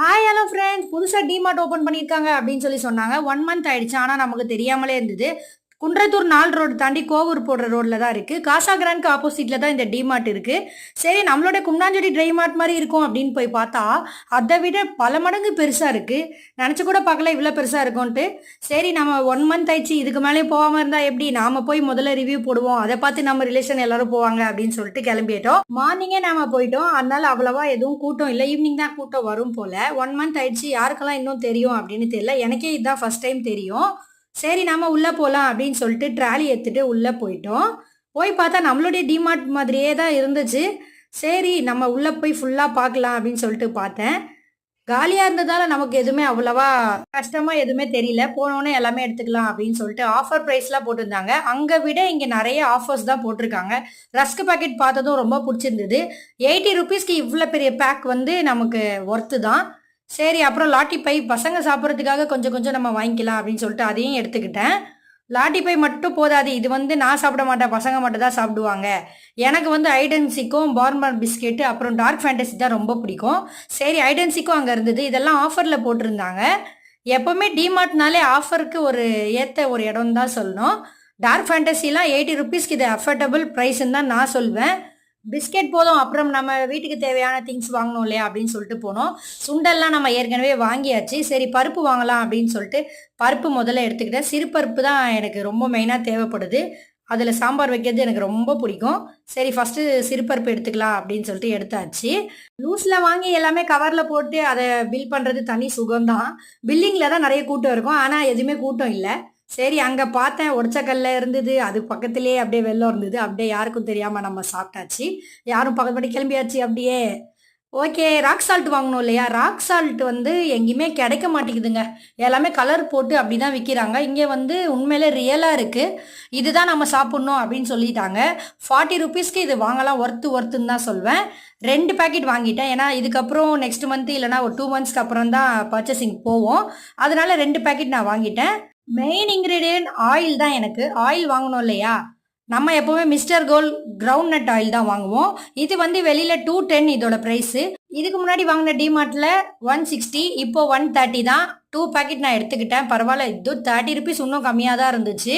Hi hello friends, புதுசாக DMart open பண்ணியிருக்காங்க அப்படின்னு சொன்னாங்க. 1 மந்த் ஆயிடுச்சு. ஆனால் நமக்கு தெரியாமலே இருந்தது. குன்றத்தூர் 4 ரோடு தாண்டி கோவூர் போடுற ரோட்டில் தான் இருக்குது. காசா கிராண்டுக்கு ஆப்போசிட்டில் தான் இந்த டிமார்ட் இருக்குது. சரி, நம்மளோட கும்னாஞ்செடி ட்ரை மார்ட் மாதிரி இருக்கும் அப்படின்னு போய் பார்த்தா அதை விட பல மடங்கு பெருசாக இருக்குது. நினச்சி கூட பார்க்கல இவ்வளோ பெருசாக இருக்கும்ன்ட்டு. சரி, நம்ம 1 மந்த் ஆயிடுச்சு, இதுக்கு மேலே போகாமல் இருந்தால் எப்படி, நாம் போய் முதல்ல ரிவ்யூ போடுவோம், அதை பார்த்து நம்ம ரிலேஷன் எல்லாரும் போவாங்க அப்படின்னு சொல்லிட்டு கிளம்பிட்டோம். மார்னிங்கே நாம் போயிட்டோம். அதனால அவ்வளோவா எதுவும் கூட்டம் இல்லை. ஈவினிங் தான் கூட்டம் வரும் போல். 1 மந்த் ஆயிடுச்சு, யாருக்கெல்லாம் இன்னும் தெரியும் அப்படின்னு தெரியல. எனக்கே இதுதான் ஃபர்ஸ்ட் டைம் தெரியும். சரி, நம்ம உள்ளே போகலாம் அப்படின்னு சொல்லிட்டு ட்ராலி எடுத்துகிட்டு உள்ளே போயிட்டோம். போய் பார்த்தா நம்மளுடைய டிமார்ட் மாதிரியே தான் இருந்துச்சு. சரி, நம்ம உள்ளே போய் ஃபுல்லாக பார்க்கலாம் அப்படின்னு சொல்லிட்டு பார்த்தேன். காலியாக இருந்ததால் நமக்கு எதுவுமே அவ்வளோவா கஷ்டமாக எதுவுமே தெரியல. போனோன்னே எல்லாமே எடுத்துக்கலாம் அப்படின்னு சொல்லிட்டு ஆஃபர் ப்ரைஸ்லாம் போட்டிருந்தாங்க. அங்கே விட இங்கே நிறைய ஆஃபர்ஸ் தான் போட்டிருக்காங்க. ரஸ்க் பேக்கெட் பார்த்ததும் ரொம்ப பிடிச்சிருந்தது. 80 ருபீஸ்க்கு இவ்வளோ பெரிய பேக் வந்து நமக்கு ஒர்த்து தான். சரி, அப்புறம் லாட்டி பை பசங்க சாப்பிட்றதுக்காக கொஞ்சம் கொஞ்சம் நம்ம வாங்கிக்கலாம் அப்படின்னு சொல்லிட்டு அதையும் எடுத்துக்கிட்டேன். லாட்டி பை மட்டும் போதாது, இது வந்து நான் சாப்பிட மாட்டேன், பசங்க மட்டும் தான் சாப்பிடுவாங்க. எனக்கு வந்து ஐடென்சிக்கும் பார்மர் பிஸ்கெட்டு அப்புறம் டார்க் ஃபேண்டசி தான் ரொம்ப பிடிக்கும். சரி, ஐடென்சிக்கும் அங்கே இருந்தது. இதெல்லாம் ஆஃபரில் போட்டிருந்தாங்க. எப்போவுமே டிமார்ட்னாலே ஆஃபருக்கு ஏற்ற ஒரு இடம் தான் சொல்லணும். டார்க் ஃபேண்டசிலாம் 80 ருபீஸ்க்கு இது அஃபோர்டபுள் ப்ரைஸ்ன்னு தான் நான் சொல்வேன். பிஸ்கெட் போதும், அப்புறம் நம்ம வீட்டுக்கு தேவையான திங்ஸ் வாங்கணும் இல்லையா அப்படின்னு சொல்லிட்டு போனோம். சுண்டல்லாம் நம்ம ஏற்கனவே வாங்கியாச்சு. சரி, பருப்பு வாங்கலாம் அப்படின்னு சொல்லிட்டு பருப்பு முதல்ல எடுத்துக்கிட்டேன். சிறுபருப்பு தான் எனக்கு ரொம்ப மெயினாக தேவைப்படுது. அதில் சாம்பார் வைக்கிறது எனக்கு ரொம்ப பிடிக்கும். சரி, ஃபஸ்ட்டு சிறுபருப்பு எடுத்துக்கலாம் அப்படின்னு சொல்லிட்டு எடுத்தாச்சு. லூஸில் வாங்கி எல்லாமே கவரில் போட்டு அதை பில் பண்ணுறது தனி சுகம்தான். பில்லிங்கில் தான் நிறைய கூட்டம் இருக்கும், ஆனால் எதுவுமே கூட்டம் இல்லை. சரி, அங்கே பார்த்தேன், உடச்சக்கல்ல இருந்தது, அது பக்கத்துலேயே அப்படியே வெள்ளம் இருந்தது. அப்படியே யாருக்கும் தெரியாமல் நம்ம சாப்பிட்டாச்சு. யாரும் பக்கத்துப்படி கிளம்பியாச்சு அப்படியே. ஓகே, ராக் சால்ட் வாங்கணும் இல்லையா. ராக் சால்ட் வந்து எங்கேயுமே கிடைக்க மாட்டேங்குதுங்க. எல்லாமே கலர் போட்டு அப்படி தான் விற்கிறாங்க. இங்கே வந்து உண்மையிலே ரியலாக இருக்குது. இதுதான் நம்ம சாப்பிட்ணும் அப்படின்னு சொல்லிட்டாங்க. 40 ருபீஸ்க்கு இது வாங்கலாம், ஒர்த்துன்னு தான் சொல்வேன். 2 பேக்கெட் வாங்கிட்டேன். ஏன்னா இதுக்கப்புறம் நெக்ஸ்ட் மந்த்து இல்லைனா ஒரு 2 மந்த்ஸ்க்கு அப்புறம் தான் பர்ச்சேசிங் போவோம். அதனால 2 பேக்கெட் நான் வாங்கிட்டேன். மெயின் இன்க்ரீடியன்ட் ஆயில் தான். எனக்கு ஆயில் வாங்கணும் இல்லையா. நம்ம எப்போவுமே Mister Gold groundnut oil தான் வாங்குவோம். இது வந்து வெளியில் 210 இதோட ப்ரைஸு. இதுக்கு முன்னாடி வாங்கின டிமார்ட்டில் 160, இப்போ 130 தான். 2 பேக்கெட் நான் எடுத்துக்கிட்டேன். பரவாயில்ல, இது 30 ருபீஸ் இன்னும் கம்மியாக தான் இருந்துச்சு.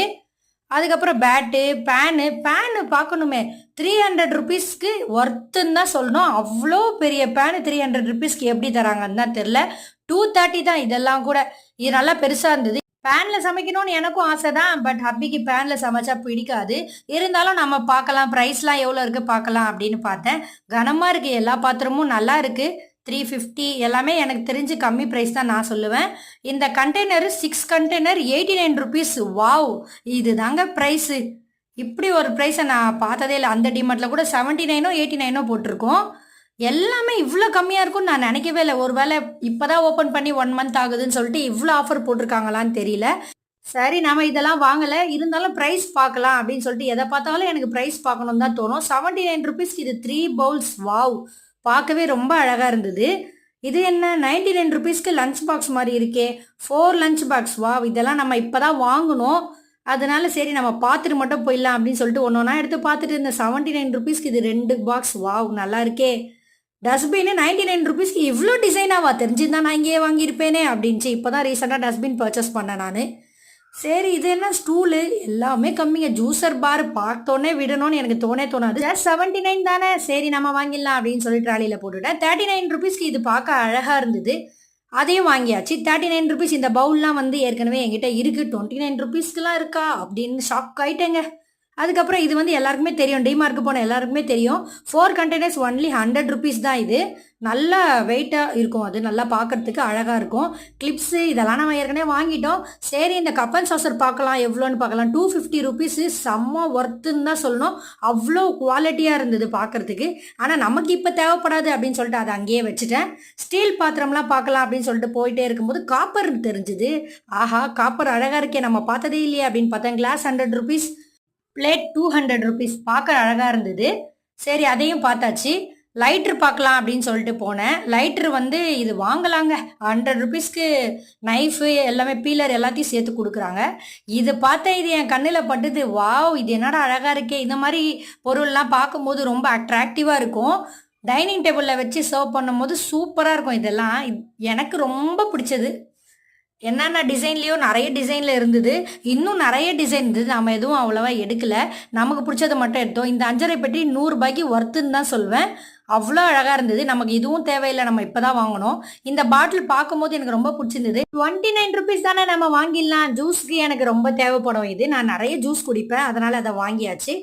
அதுக்கப்புறம் பேட்டு பேனு பார்க்கணுமே, 300 ருபீஸ்க்கு ஒர்த்துன்னு தான் சொல்லணும். அவ்வளோ பெரிய பேனு 300 ருபீஸ்க்கு எப்படி தராங்கன்னு தான் தெரில. 230 தான் இதெல்லாம் கூட. இது நல்லா பெருசாக இருந்தது. பேனில் சமைக்கணும்னு எனக்கும் ஆசை தான், பட் ஹப்பிக்கு பேனில் சமைச்சா பிடிக்காது. இருந்தாலும் நம்ம பார்க்கலாம், ப்ரைஸ்லாம் எவ்வளோ இருக்குது பார்க்கலாம் அப்படின்னு பார்த்தேன். கனமாக இருக்குது, எல்லா பாத்திரமும் நல்லா இருக்குது. 350 எல்லாமே எனக்கு தெரிஞ்சு கம்மி ப்ரைஸ் தான் நான் சொல்லுவேன். இந்த கண்டெய்னர் 6 கண்டெய்னர் 89 ருபீஸ். வாவ், இது தாங்க ப்ரைஸு. இப்படி ஒரு ப்ரைஸை நான் பார்த்ததே இல்லை. அந்த டிமார்ட்டில் கூட 79ஓ 89ஓ போட்டிருக்கோம். எல்லாமே இவ்வளோ கம்மியாக இருக்கும்னு நான் நினைக்கவே இல்லை. ஒரு வேளை இப்போ தான் ஓப்பன் பண்ணி 1 மந்த் ஆகுதுன்னு சொல்லிட்டு இவ்வளோ ஆஃபர் போட்டிருக்காங்களான்னு தெரியல. சரி, நம்ம இதெல்லாம் வாங்கலை, இருந்தாலும் ப்ரைஸ் பார்க்கலாம் அப்படின்னு சொல்லிட்டு எதை பார்த்தாலும் எனக்கு ப்ரைஸ் பார்க்கணுன்னு தான் தோணும். 79 ருபீஸ்க்கு இது 3 பவுல்ஸ். வாவ், பார்க்கவே ரொம்ப அழகாக இருந்தது. இது என்ன 99 ருபீஸ்க்கு லஞ்ச் பாக்ஸ் மாதிரி இருக்கே, 4 லஞ்ச் பாக்ஸ். வாவ், இதெல்லாம் நம்ம இப்போ தான் வாங்கணும். அதனால சரி, நம்ம பார்த்துட்டு மட்டும் போயிடலாம் அப்படின்னு சொல்லிட்டு ஒன்று ஒன்றா எடுத்து பார்த்துட்டு இருந்த 79 ருபீஸ்க்கு இது 2 பாக்ஸ். வாவ், நல்லா இருக்கே. டஸ்ட்பின்னு 99 ருபீஸ்க்கு இவ்வளோ டிசைனாவா, தெரிஞ்சுருந்தா நான் இங்கேயே வாங்கியிருப்பேனே அப்படின்ச்சு. இப்போ தான் ரீசெண்டாக டஸ்ட்பின் பர்ச்சேஸ் பண்ணேன் நான். சரி, இது என்ன ஸ்டூலு, எல்லாமே கம்மிங்க. ஜூஸர் பார் பார்த்தோன்னே விடணும்னு எனக்கு தோணாது. ஜஸ்ட் 79 தானே, சரி நம்ம வாங்கிடலாம் அப்படின்னு சொல்லி ட்ராலியில் போட்டுவிட்டேன். 39 ருபீஸ்க்கு இது பார்க்க அழகாக இருந்தது, அதையும் வாங்கியாச்சு. 39 ருபீஸ். இந்த பவுல்லாம் வந்து ஏற்கனவே என்கிட்ட இருக்குது. 29 ருபீஸ்க்குலாம் இருக்கா அப்படின்னு ஷாக் ஆகிட்டேங்க. அதுக்கப்புறம் இது வந்து எல்லாருக்குமே தெரியும், டிமார்க்கு போன எல்லாருக்குமே தெரியும். 4 கண்டெய்னர்ஸ் ஒன்லி 100 ருபீஸ் தான். இது நல்லா வெயிட்டாக இருக்கும், அது நல்லா பார்க்குறதுக்கு அழகாக இருக்கும். கிளிப்ஸு இதெல்லாம் நம்ம ஏற்கனவே வாங்கிட்டோம். சரி, இந்த கப் அண்ட் சாசர் பார்க்கலாம், எவ்வளோன்னு பார்க்கலாம். 250 ருபீஸு, செம்ம ஒர்த்துன்னு தான் சொல்லணும். அவ்வளோ குவாலிட்டியாக இருந்தது பார்க்குறதுக்கு. ஆனால் நமக்கு இப்போ தேவைப்படாது அப்படின்னு சொல்லிட்டு அதை அங்கேயே வச்சுட்டேன். ஸ்டீல் பாத்திரம்லாம் பார்க்கலாம் அப்படின்னு சொல்லிட்டு போயிட்டே இருக்கும்போது காப்பர் தெரிஞ்சுது. ஆஹா, காப்பர் அழகாக இருக்கே, நம்ம பார்த்ததே இல்லையே அப்படின்னு பார்த்தேன். Glass 100 rupees, plate 200 rupees. பார்க்க அழகாக இருந்தது. சரி, அதையும் பார்த்தாச்சு. லைட்ரு பார்க்கலாம் அப்படின்னு சொல்லிட்டு போனேன். லைட்ரு வந்து இது வாங்கலாங்க, 100 ருபீஸ்க்கு நைஃபு எல்லாமே பீலர் எல்லாத்தையும் சேர்த்து கொடுக்குறாங்க. இது பார்த்தேன், இது என் கண்ணில் பட்டுது. வாவ், இது என்னடா அழகாக இருக்கே. இந்த மாதிரி பொருள்லாம் பார்க்கும்போது ரொம்ப அட்ராக்டிவாக இருக்கும். டைனிங் டேபிளில் வச்சு சர்வ் பண்ணும்போது சூப்பராக இருக்கும். இதெல்லாம் எனக்கு ரொம்ப பிடிச்சது. என்னென்ன டிசைன்லேயோ நிறைய டிசைனில் இருந்தது, இன்னும் நிறைய டிசைன் இருந்தது. நம்ம எதுவும் அவ்வளோவா எடுக்கலை, நமக்கு பிடிச்சதை மட்டும் எடுத்தோம். இந்த அஞ்சரை பெட்டி 100 ரூபாய்க்கு ஒர்த்துன்னு தான் சொல்வேன். அவ்வளோ அழகாக இருந்தது. நமக்கு இதுவும் தேவையில்லை, நம்ம இப்போ தான் வாங்கினோம். இந்த பாட்டில் பார்க்கும்போது எனக்கு ரொம்ப பிடிச்சிருந்தது. 29 ருபீஸ் தானே, நம்ம வாங்கிடலாம். ஜூஸ்க்கு எனக்கு ரொம்ப தேவைப்படும் இது. நான் நிறைய ஜூஸ் குடிப்பேன், அதனால் அதை வாங்கியாச்சு.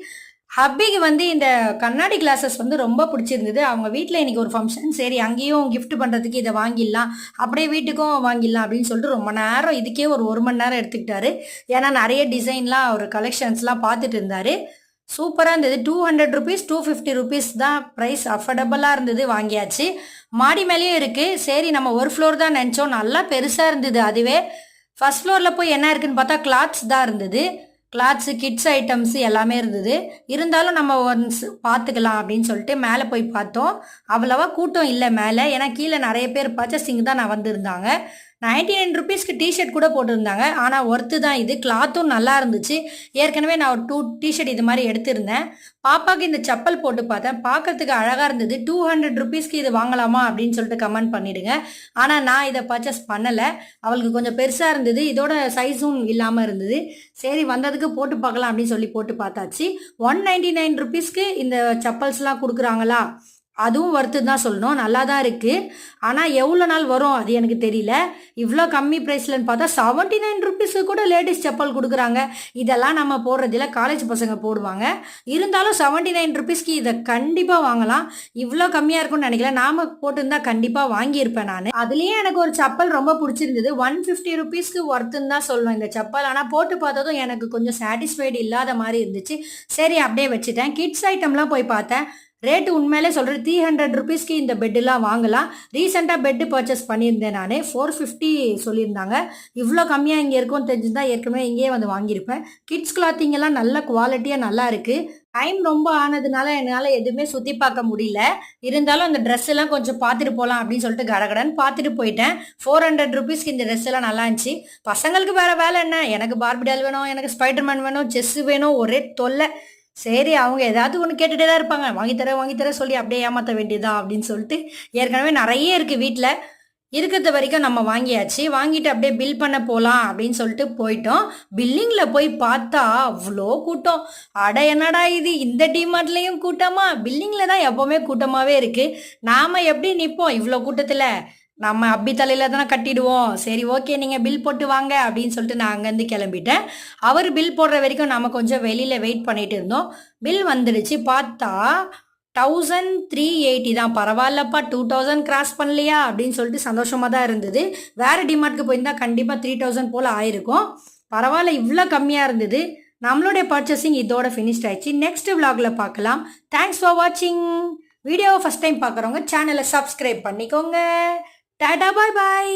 ஹப்பிக்கு வந்து இந்த கண்ணாடி கிளாஸஸ் வந்து ரொம்ப பிடிச்சிருந்தது. அவங்க வீட்டில் இன்னைக்கு ஒரு ஃபங்க்ஷன், சரி அங்கேயும் கிஃப்ட் பண்ணுறதுக்கு இதை வாங்கிடலாம், அப்படியே வீட்டுக்கும் வாங்கிடலாம் அப்படின்னு சொல்லிட்டு ரொம்ப நேரம் இதுக்கே ஒரு மணி நேரம் எடுத்துக்கிட்டாரு. ஏன்னா நிறைய டிசைன்லாம் ஒரு கலெக்ஷன்ஸ்லாம் பார்த்துட்டு இருந்தார். சூப்பராக இருந்தது. 200 ருபீஸ் 250 ருபீஸ் தான் ப்ரைஸ், அஃபர்டபுளாக இருந்தது. வாங்கியாச்சு. மாடி மேலேயும் இருக்குது. சரி நம்ம ஒரு ஃப்ளோர் தான் நினச்சோம், நல்லா பெருசாக இருந்தது. அதுவே ஃபர்ஸ்ட் ஃப்ளோரில் போய் என்ன இருக்குன்னு பார்த்தா கிளாத்ஸ் தான் இருந்தது. கிளாத்ஸு, கிட்ஸ் ஐட்டம்ஸ் எல்லாமே இருந்தது. இருந்தாலும் நம்ம ஒன்ஸ் பார்த்துக்கலாம் அப்படின்னு சொல்லிட்டு மேலே போய் பார்த்தோம். அவ்வளவா கூட்டம் இல்லை மேலே, ஏன்னா கீழே நிறைய பேர் பர்ச்சேசிங் தான் நான் வந்திருந்தாங்க. 99 ருபீஸ்க்கு டிஷர்ட் கூட போட்டிருந்தாங்க. ஆனால் ஒர்த்து தான் இது. கிளாத்தும் நல்லா இருந்துச்சு. ஏற்கனவே நான் ஒரு 2 டிஷர்ட் இது மாதிரி எடுத்திருந்தேன். பாப்பாவுக்கு இந்த செப்பல் போட்டு பார்த்தேன், பார்க்கறதுக்கு அழகாக இருந்தது. 200 ருபீஸ்க்கு இது வாங்கலாமா அப்படின்னு சொல்லிட்டு கமெண்ட் பண்ணிடுங்க. ஆனால் நான் இதை பர்ச்சேஸ் பண்ணலை, அவளுக்கு கொஞ்சம் பெருசாக இருந்தது, இதோட சைஸும் இல்லாமல் இருந்தது. சரி வந்ததுக்கு போட்டு பார்க்கலாம் அப்படின்னு சொல்லி போட்டு பார்த்தாச்சு. 199 ருபீஸ்க்கு இந்த செப்பல்ஸ்லாம் கொடுக்குறாங்களா, அதுவும் ஒர்த்து தான் சொல்லணும். நல்லா தான் இருக்குது. ஆனால் எவ்வளோ நாள் வரும் அது எனக்கு தெரியல. இவ்வளோ கம்மி ப்ரைஸ்லன்னு பார்த்தா 79 ருபீஸு கூட லேடிஸ் செப்பல் கொடுக்குறாங்க. இதெல்லாம் நம்ம போடுறதில்ல, காலேஜ் பசங்க போடுவாங்க. இருந்தாலும் 79 ருபீஸ்க்கு இதை கண்டிப்பாக வாங்கலாம். இவ்வளோ கம்மியாக இருக்கும்னு நினைக்கல. நாம் போட்டிருந்தா கண்டிப்பாக வாங்கியிருப்பேன் நான். அதுலேயும் எனக்கு ஒரு செப்பல் ரொம்ப பிடிச்சிருந்தது. 150 ருபீஸ்க்கு ஒர்த்துன்னு தான் சொல்லணும் இந்த செப்பல். ஆனால் போட்டு பார்த்ததும் எனக்கு கொஞ்சம் சாட்டிஸ்ஃபைடு இல்லாத மாதிரி இருந்துச்சு. சரி அப்படியே வச்சுட்டேன். கிட்ஸ் ஐட்டம்லாம் போய் பார்த்தேன். ரேட்டு உண்மையிலே சொல்கிறேன், 300 ருபீஸ்க்கு இந்த பெட்டுலாம் வாங்கலாம். ரீசெண்டாக பெட்டு பர்ச்சேஸ் பண்ணியிருந்தேன் நான், 450 சொல்லியிருந்தாங்க. இவ்வளோ கம்மியாக இங்கே இருக்கும்னு தெரிஞ்சுருந்தா ஏற்கனவே இங்கேயே வந்து வாங்கியிருப்பேன். கிட்ஸ் கிளாத்திங்கெல்லாம் நல்ல குவாலிட்டியாக நல்லா இருக்குது. டைம் ரொம்ப ஆனதுனால என்னால் எதுவுமே சுற்றி பார்க்க முடியல. இருந்தாலும் அந்த ட்ரெஸ் எல்லாம் கொஞ்சம் பார்த்துட்டு போகலாம் அப்படின்னு சொல்லிட்டு கடகடன்னு பார்த்துட்டு போயிட்டேன். 400 ருபீஸ்க்கு இந்த ட்ரெஸ் எல்லாம் நல்லா இருந்துச்சு. பசங்களுக்கு வேறு வேலை என்ன, எனக்கு பார்பிடால் வேணும், எனக்கு ஸ்பைடர்மேன் வேணும், செஸ்ஸு வேணும், ஒரே தொல்லை. சரி அவங்க ஏதாவது ஒன்று கேட்டுகிட்டே தான் இருப்பாங்க, வாங்கித்தர சொல்லி அப்படியே ஏமாற்ற வேண்டியதான் அப்படின்னு சொல்லிட்டு ஏற்கனவே நிறைய இருக்குது வீட்டில். இருக்கிறது வரைக்கும் நம்ம வாங்கியாச்சு. வாங்கிட்டு அப்படியே பில் பண்ண போகலாம் அப்படின்னு சொல்லிட்டு போயிட்டோம். பில்லிங்கில் போய் பார்த்தா அவ்வளோ கூட்டம். அட என்னடா இது, இந்த டிமார்ட்லேயும் கூட்டமா? பில்லிங்கில் தான் எப்போவுமே கூட்டமாகவே இருக்குது. நாம் எப்படி நிற்போம் இவ்வளோ கூட்டத்தில்? நம்ம அப்படி தலையில் தானே கட்டிடுவோம். சரி ஓகே நீங்கள் பில் போட்டு வாங்க அப்படின்னு சொல்லிட்டு நான் அங்கேருந்து கிளம்பிட்டேன். அவர் பில் போடுற வரைக்கும் நம்ம கொஞ்சம் வெளியில் வெயிட் பண்ணிட்டு இருந்தோம். பில் வந்துடுச்சு. பார்த்தா 1380 தான். பரவாயில்லப்பா, 2000 கிராஸ் பண்ணலையா அப்படின்னு சொல்லிட்டு சந்தோஷமாக தான் இருந்தது. வேறு டிமார்ட்க்கு போயிருந்தால் கண்டிப்பாக 3000 போல் ஆயிருக்கும். பரவாயில்ல, இவ்வளோ கம்மியாக இருந்தது. நம்மளுடைய பர்ச்சேசிங் இதோட ஃபினிஷ்ட் ஆயிடுச்சு. நெக்ஸ்ட் விலாகில் பார்க்கலாம். தேங்க்ஸ் ஃபார் வாட்சிங். வீடியோவை ஃபஸ்ட் டைம் பார்க்குறவங்க சேனலை சப்ஸ்கிரைப் பண்ணிக்கோங்க. டாடா, பாய் பாய்.